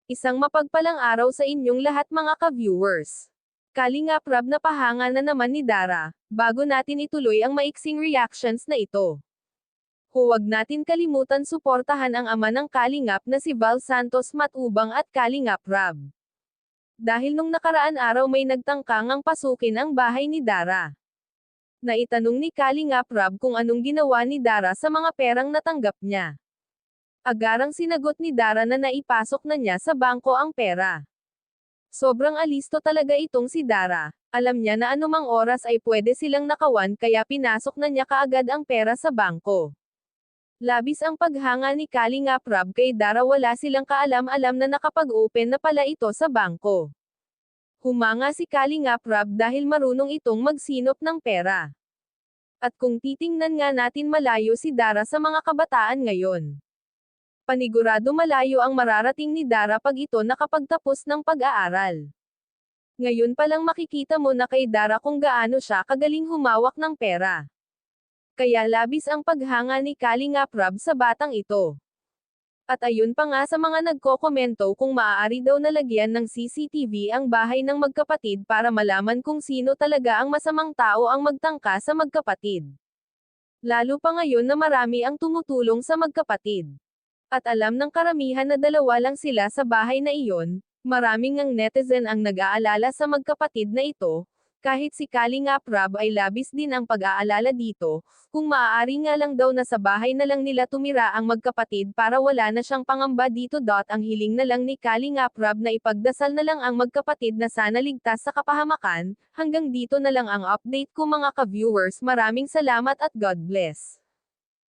Isang mapagpalang araw sa inyong lahat mga ka-viewers. Kalingap Rab na pahanga na naman ni Dara, bago natin ituloy ang maiksing reactions na ito. Huwag natin kalimutan suportahan ang ama ng Kalingap na si Val Santos Matubang at Kalingap Rab. Dahil nung nakaraan araw may nagtangkang ang pasukin ang bahay ni Dara. Naitanong ni Kalingap Rab kung anong ginawa ni Dara sa mga perang natanggap niya. Agarang sinagot ni Dara na naipasok na niya sa bangko ang pera. Sobrang alisto talaga itong si Dara. Alam niya na anumang oras ay pwede silang nakawan kaya pinasok na niya kaagad ang pera sa bangko. Labis ang paghanga ni Kalingap Rab kay Dara, wala silang kaalam-alam na nakapag-open na pala ito sa bangko. Humanga si Kalingap Rab dahil marunong itong magsinop ng pera. At kung titingnan nga natin, malayo si Dara sa mga kabataan ngayon. Panigurado malayo ang mararating ni Dara pag ito nakapagtapos ng pag-aaral. Ngayon pa lang makikita mo na kay Dara kung gaano siya kagaling humawak ng pera. Kaya labis ang paghanga ni Kalingap Rab sa batang ito. At ayun pa nga sa mga nagkokomento kung maaari daw nalagyan ng CCTV ang bahay ng magkapatid para malaman kung sino talaga ang masamang tao ang magtangka sa magkapatid. Lalo pa ngayon na marami ang tumutulong sa magkapatid. At alam ng karamihan na dalawa lang sila sa bahay na iyon, maraming ngang netizen ang nag-aalala sa magkapatid na ito, kahit si Kalingap Rab ay labis din ang pag-aalala dito, kung maaari nga lang daw na sa bahay na lang nila tumira ang magkapatid para wala na siyang pangamba dito. Ang hiling na lang ni Kalingap Rab na ipagdasal na lang ang magkapatid na sana ligtas sa kapahamakan. Hanggang dito na lang ang update ko mga ka-viewers, maraming salamat at God bless.